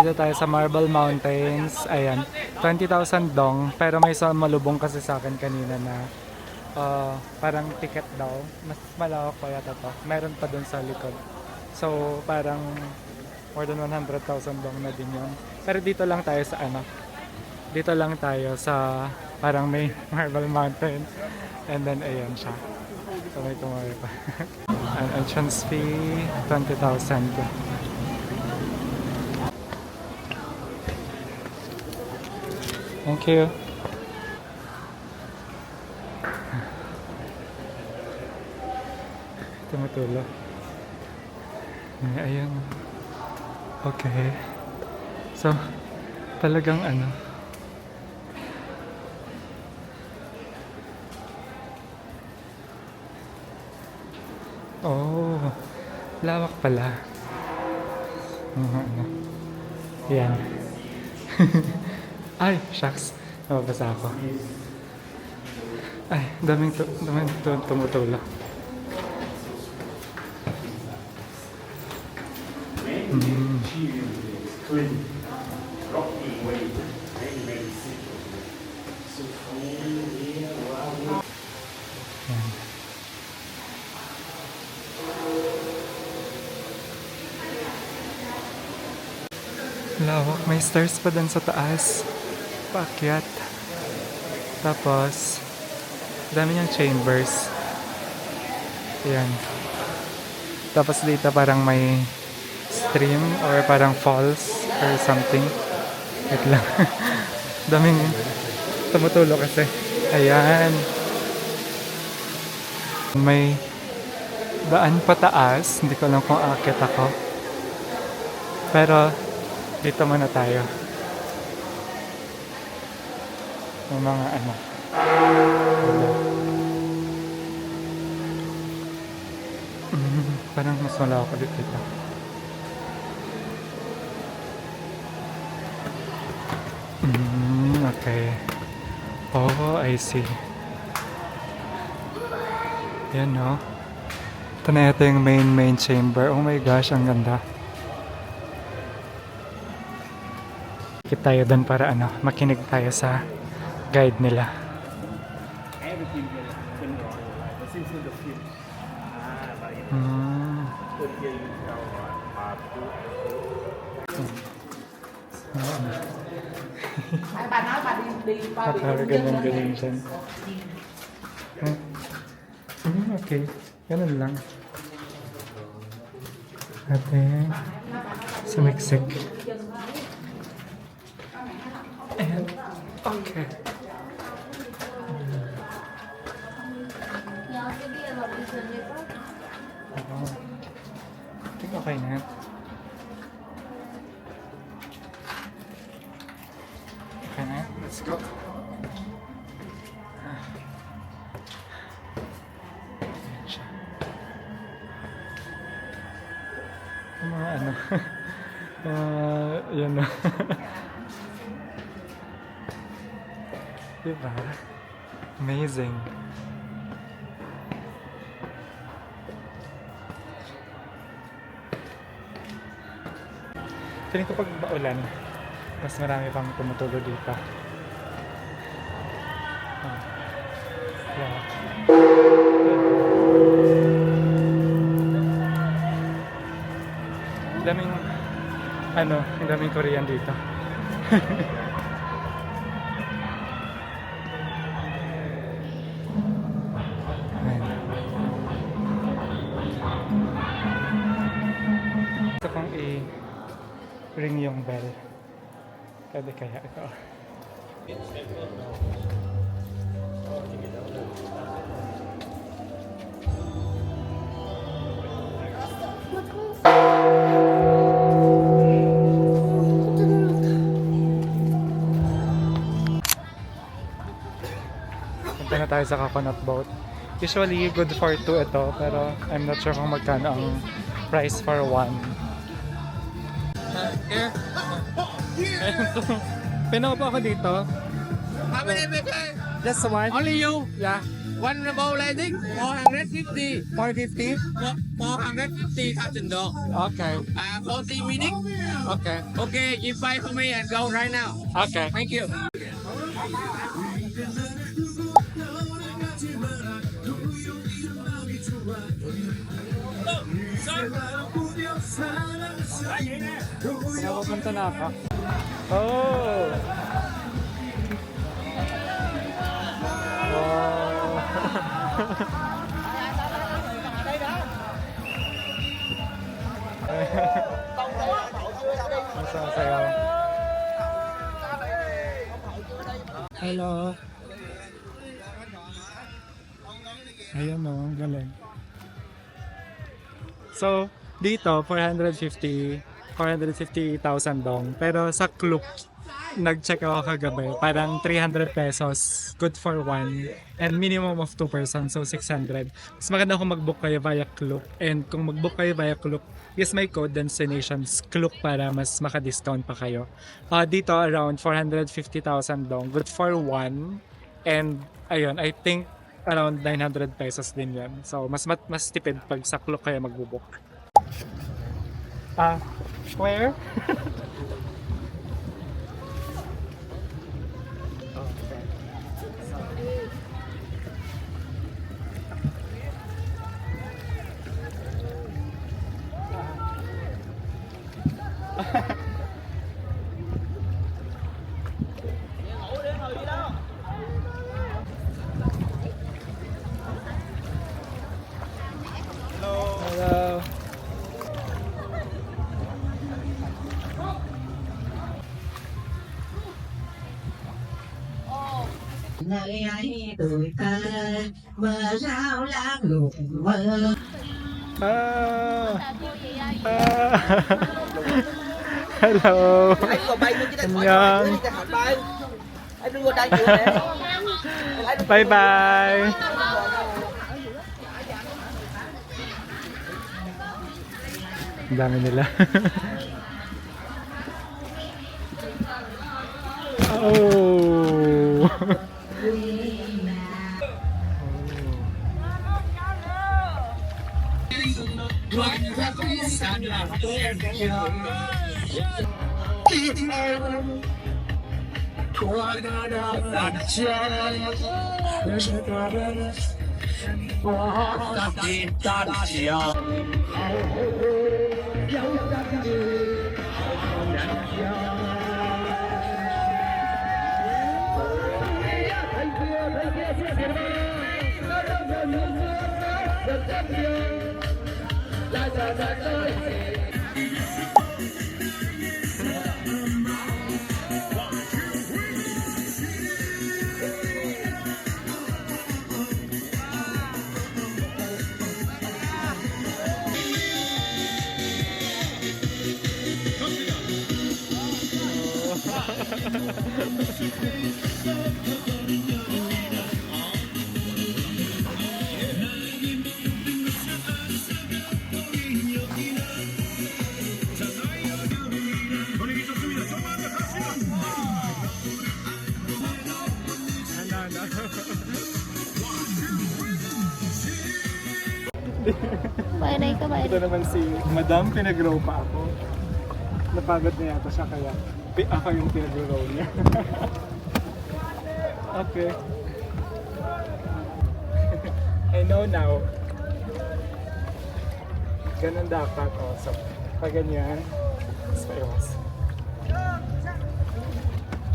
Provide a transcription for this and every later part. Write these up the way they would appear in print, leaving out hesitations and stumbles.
Dito tayo sa Marble Mountains. Ayan, 20,000 dong. Pero may malubong kasi sa akin kanina na parang ticket daw. Mas malawak pa yata to. Meron pa dun sa likod. So, parang more than 100,000 dong na din yun. Pero dito lang tayo sa dito lang tayo sa parang may Marble Mountain. And then, ayan siya. So, may tumawag pa. An entrance fee, 20,000. Thank you. Tumutulo. Ayan. Okay. So, talagang oh, lawak pala. Yan. Ay, shucks. Nababasa ako. Ay, daming tumutulo. Lawak, may stairs pa din sa taas. Paakyat. Tapos, dami niyang chambers. Ayan. Tapos dito parang may stream or parang falls or something. Wait lang. Daming tumutulo kasi. Ayan. May daan pataas. Hindi ko alam kung aakyat ako. Pero, dito muna tayo. May mga parang mas wala ako dito. Okay. Oh, I see. Yan, no? Ito na ito yung main chamber. Oh my gosh, ang ganda. Kita tayo doon para makinig tayo sa guide nila. Ganun siya. Okay, ganun lang. Ate, sumiksik. And, okay. I think okay na. Okay na, let's go. Mga yan na. Diba? Amazing. Feeling ko pag maulan, mas marami pang tumutulo dito. Yeah. Daming Korean dito. Gusto kong i-ring yung bell. Pwede kaya ito. Punta na tayo sa coconut boat. Usually good for 2 ito, pero I'm not sure kung magkano ang price for 1. Pinawa pa ako dito. Just one. Only you. Yeah. One bowl landing, 450. 450? 450,000 dong. Okay. 40 minutes. Okay. Okay, you buy for me and go right now. Okay. Thank you. Napapunta na ako. Oh! Masasayaw. Hello. Ayan o, ang galing. So, dito, 450,000 dong. Pero sa Klook, nag-check ako kagabi, parang 300 pesos, good for one, and minimum of 2 persons, so 600. Mas maganda kung mag-book kayo via Klook, and kung mag-book kayo via Klook, use my code destinations Klook para mas maka-discount pa kayo. Dito, around 450,000 dong, good for one, and ayun, I think around 900 pesos din yan. So, mas tipid pag sa Klook kayo mag-book. Where? Hello. Ngày ấy tuổi thơ mơ sao lãng lục mơ. Hello. Anh có bay luôn chứ đây khỏi Anh nói, hỏi bay. Anh đưa đây chưa đấy. Bye bye. Ang dami nila. Oh. Bye ka, bye. Ito naman si Madam, pinag-row pa ako. Napagod na yata siya kaya ako yung pinag-row niya. Okay. I know now. Ganun dapat also. Pag ganyan, mas paiwas.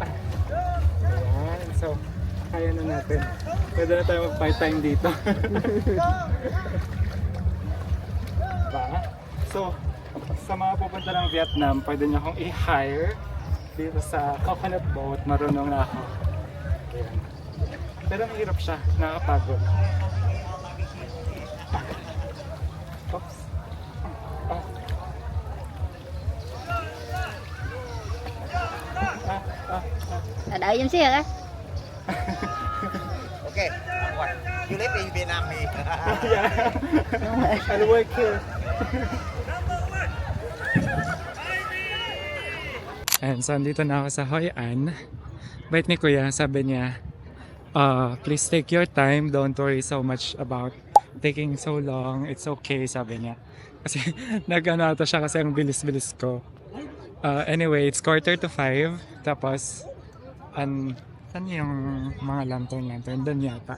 Ayan. So, kaya na natin. Pwede na tayo mag-part time dito. Diba? So, sa mga pupunta ng Vietnam, pwede nyo akong i-hire dito sa coconut boat. Marunong na ako. Ayan. Pero mahirap siya. Nakakapagod. Oops. Oh. Đợi em xíu hả? Ok, you live in Vietnam đi. Yeah. I'll work here. Ayan, so andito na ako sa Hoi An. Bait ni Kuya, sabi niya, please take your time. Don't worry so much about taking so long. It's okay, sabi niya. Kasi nag-ano ata siya kasi ang bilis-bilis ko. Anyway, it's 4:45. Tapos, saan yung mga lantern? Doon yata.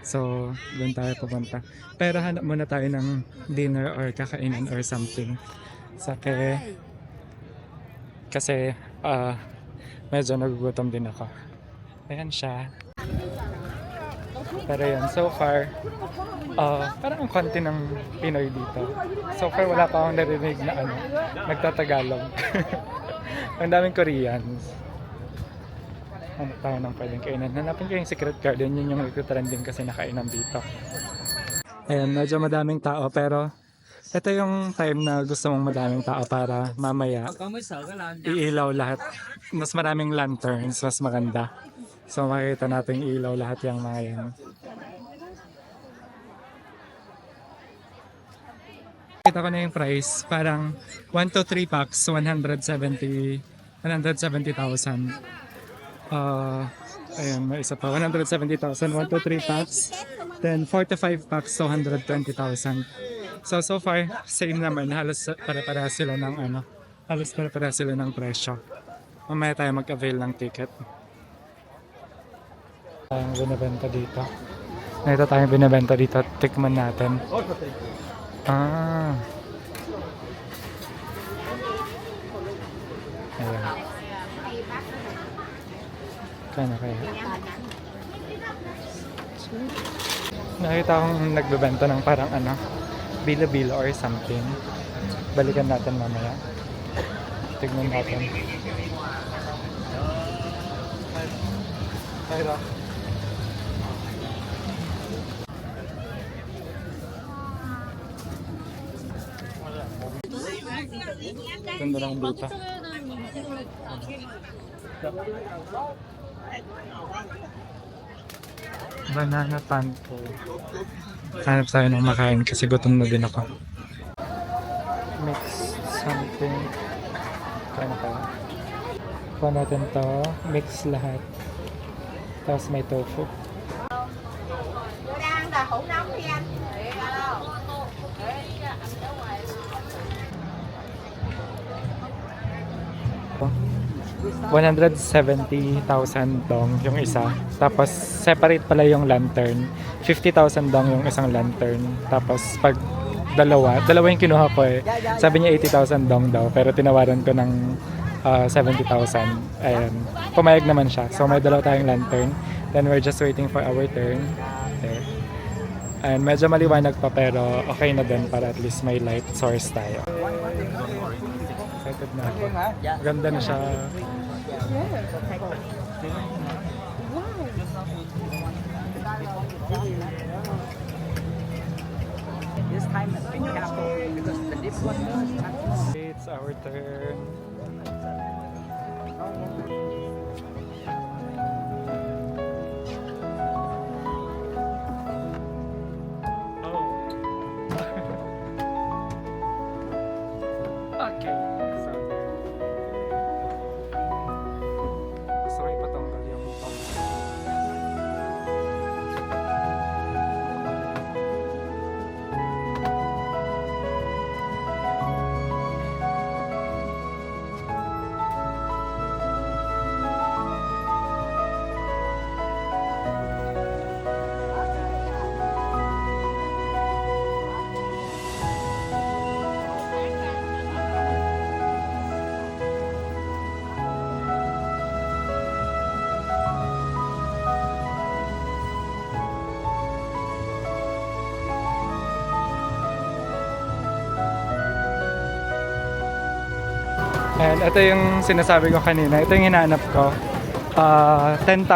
So, doon tayo pupunta. Pero hanap muna tayo ng dinner or kakainan or something. Kasi, medyo nagugutom din ako. Ayan siya. Pero yun, so far, parang ang konti ng Pinoy dito. So far, wala pa akong narinig na nagtatagalog. Ang daming Koreans. Hanap tayo ng pwedeng kainan. Hanapin ko yung Secret Garden, yun yung nagtitrending kasi nakainan dito. Ayan, medyo madaming tao pero ito yung time na gusto mong madaming tao para mamaya iilaw lahat. Mas maraming lanterns, mas maganda. So makikita natin ilaw lahat yung mga yan. Kita ko na yung price, parang 1 to 3 packs, 170,000. Ayun, may isa pa, 170,000, 1 to 3 packs. Then 4 to 5 packs, 220,000. So far, same naman, halos pare-pareha sila ng presyo. Mamaya tayo mag-avail ng ticket. Tayong binibenta dito. Ito tayong binibenta dito. Tikman natin. Ayan. Kaya kaya. Nakita akong nagbebenta ng parang bilo-bilo or something. Balikan natin mamaya. Tignan natin. Ayra. Ganda lang dito. Banana panto. Hanap tayo ng makain kasi gutom na din ako. Mix something. Kaya pa. Kuha natin to. Mix lahat. Tapos may tofu. $170,000 dong yung isa. Tapos separate pala yung lantern. 50,000 dong yung isang lantern. Tapos pag dalawa yung kinuha ko eh. Sabi niya 80,000 dong daw. Pero tinawaran ko ng 70,000. Ayan. Pumayag naman siya. So may dalawa tayong lantern. Then we're just waiting for our turn. There. And medyo maliwanag pa pero okay na din para at least may light source tayo. Excited na ako. Ganda na siya. This time, be careful because the deep water. It's our turn. Okay. So, gusto ko ipatanggal yung utang. And ito yung sinasabi ko kanina. Ito yung hinahanap ko. 10,000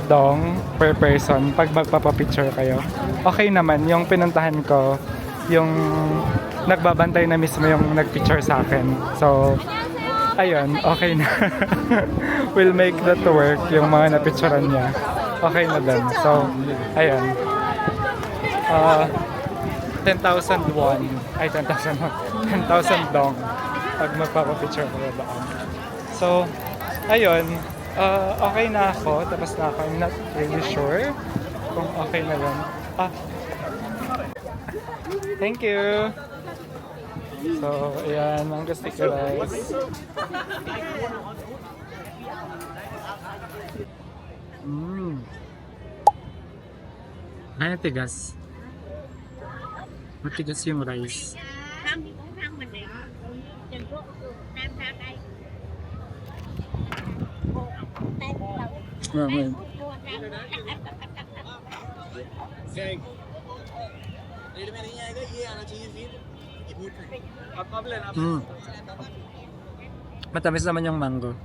dong per person pag magpapapicture kayo. Okay naman. Yung pinuntahan ko, yung nagbabantay na mismo yung nagpicture sa akin. So, ayun. Okay na. We'll make that work. Yung mga napicturean niya. Okay na din. So, ayun. 10,000 won. Ay, 10,000 won. 10,000 dong pag magpapapicture ko doon. So, ayun, Okay na ako. Tapos na ako. I'm not really sure kung okay na lang. Thank you! So, ayan. Mango sticky rice. Ay, tigas. Matigas yung rice. Matamis naman yung mango.